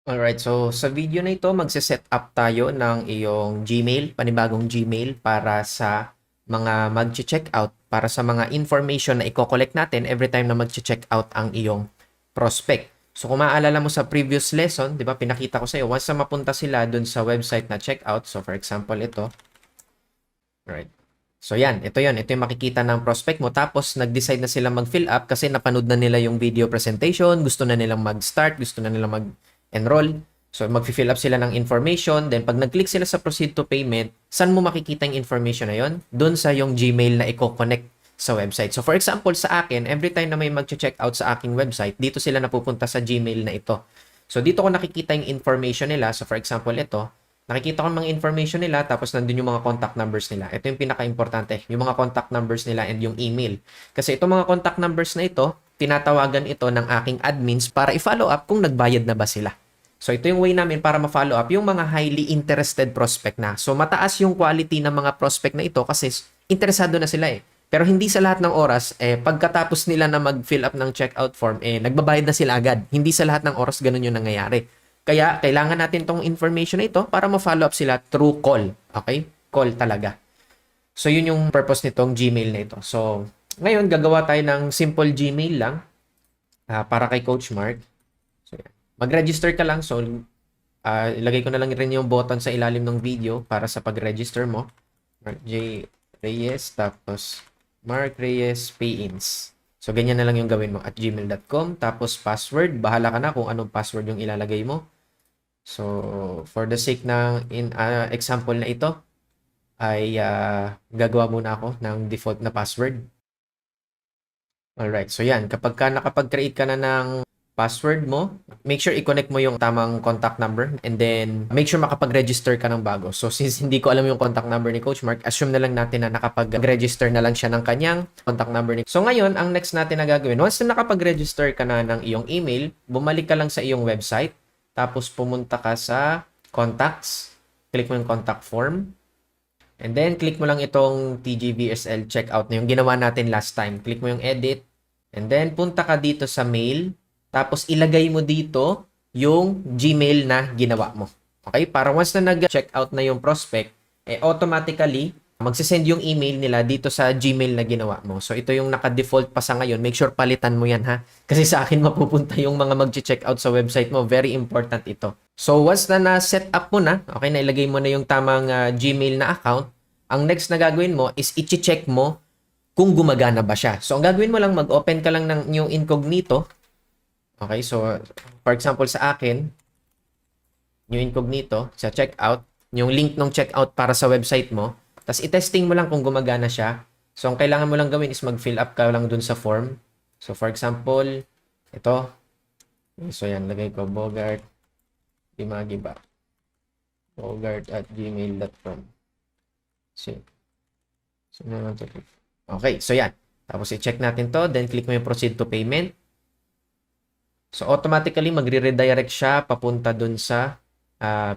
Alright, so sa video na ito, magse-set up tayo ng iyong Gmail, panibagong Gmail para sa mga mag-check out, para sa mga information na i-collect natin every time na mag-check out ang iyong prospect. So kung maaalala mo sa previous lesson, 'di ba, pinakita ko sa iyo once na mapunta sila dun sa website na checkout. So for example, ito. Alright. So yan, ito yon, ito yung makikita ng prospect mo. Tapos nag-decide na sila mag-fill up kasi napanood na nila yung video presentation, gusto na nilang mag-start, gusto na nilang mag-enroll. So mag-fill up sila ng information. Then pag nag-click sila sa proceed to payment, saan mo makikita yung information na yon? Doon sa yung Gmail na i-connect sa website. So for example, sa akin, every time na may mag-check out sa aking website, dito sila napupunta sa Gmail na ito. So dito ko nakikita yung information nila. So for example, ito, nakikita ko yung mga information nila, tapos nandun yung mga contact numbers nila. Ito yung pinaka-importante, yung mga contact numbers nila and yung email. Kasi itong mga contact numbers na ito, tinatawagan ito ng aking admins para i-follow up kung nagbayad na ba sila. So ito yung way namin para ma-follow up yung mga highly interested prospect na. So mataas yung quality ng mga prospect na ito kasi interesado na sila eh. Pero hindi sa lahat ng oras, pagkatapos nila na mag-fill up ng checkout form, nagbabayad na sila agad. Hindi sa lahat ng oras ganun yung nangyayari. Kaya, kailangan natin tong information na ito para ma-follow up sila through call. Okay? Call talaga. So, yun yung purpose nitong Gmail na ito. So, ngayon, gagawa tayo ng simple Gmail lang para kay Coach Mark. So, yan. Mag-register ka lang. So, ilagay ko na lang rin yung button sa ilalim ng video para sa pag-register mo. Mark J. Reyes, tapos Mark Reyes Payins. So, ganyan na lang yung gawin mo at gmail.com. Tapos, password. Bahala ka na kung anong password yung ilalagay mo. So, for the sake ng example na ito, ay gagawa muna ako ng default na password. Alright, so yan. Kapag nakapag-create ka na ng password mo, make sure i-connect mo yung tamang contact number and then make sure makapag-register ka ng bago. So, since hindi ko alam yung contact number ni Coach Mark, assume na lang natin na nakapag-register na lang siya ng kanyang contact number. So, ngayon, ang next natin na gagawin, once na nakapag-register ka na ng iyong email, bumalik ka lang sa iyong website. Tapos pumunta ka sa contacts, click mo yung contact form, and then click mo lang itong TGVSL checkout na yung ginawa natin last time. Click mo yung edit, and then punta ka dito sa mail, tapos ilagay mo dito yung Gmail na ginawa mo. Okay? Para once na nag-checkout na yung prospect, automatically, magsisend yung email nila dito sa Gmail na ginawa mo. So, ito yung naka-default pa sa ngayon. Make sure palitan mo yan ha. Kasi sa akin mapupunta yung mga mag-check out sa website mo. Very important ito. So, once na na-set up mo na, okay, nailagay mo na yung tamang Gmail na account, ang next na gagawin mo is i-check mo kung gumagana ba siya. So, ang gagawin mo lang, mag-open ka lang ng yung incognito. Okay, so, for example, sa akin, yung incognito, sa checkout, yung link ng checkout para sa website mo, tapos i-testing mo lang kung gumagana siya. So, ang kailangan mo lang gawin is mag-fill up ka lang dun sa form. So, for example, ito. So, yan. Lagay ko, Bogart. Dimagiba. Bogart@gmail.com. So, naman to. Okay. So, yan. Tapos, i-check natin to. Then, click mo yung proceed to payment. So, automatically, magre-redirect siya papunta dun sa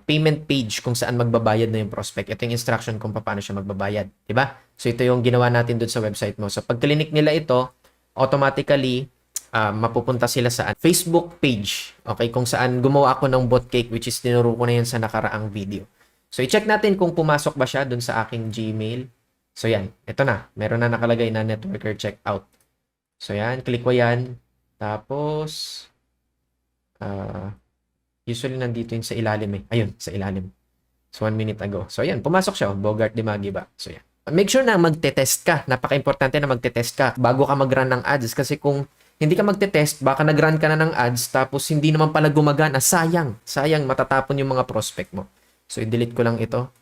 payment page kung saan magbabayad na yung prospect. Ito yung instruction kung paano siya magbabayad. Diba? So, ito yung ginawa natin dun sa website mo. So, pag clinic nila ito, automatically, mapupunta sila sa Facebook page. Okay? Kung saan gumawa ako ng bot cake, which is tinuro ko na yan sa nakaraang video. So, i-check natin kung pumasok ba siya dun sa aking Gmail. So, yan. Ito na. Meron na nakalagay na networker checkout. So, yan. Click ko yan. Tapos, usually nandito yung sa ilalim eh. Ayun, sa ilalim. So, 1 minute ago. So, ayan, pumasok siya. Bogart Dimagiba. So, yan. Make sure na magte-test ka. Napaka-importante na magte-test ka bago ka mag-run ng ads. Kasi kung hindi ka magte-test, baka nag-run ka na ng ads tapos hindi naman pala gumagana. Sayang. Sayang, matatapon yung mga prospect mo. So, i-delete ko lang ito.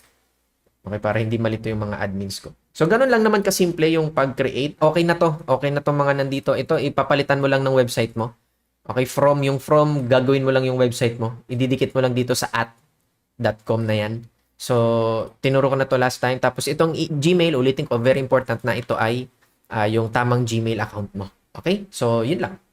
Okay, para hindi malito yung mga admins ko. So, ganun lang naman kasimple yung pag-create. Okay na to. Okay na to mga nandito. Ito, ipapalitan mo lang ng website mo. Okay, from, gagawin mo lang yung website mo. Ididikit mo lang dito sa @.com na yan. So, tinuro ko na to last time. Tapos, itong Gmail, ulitin ko, very important na ito ay yung tamang Gmail account mo. Okay? So, yun lang.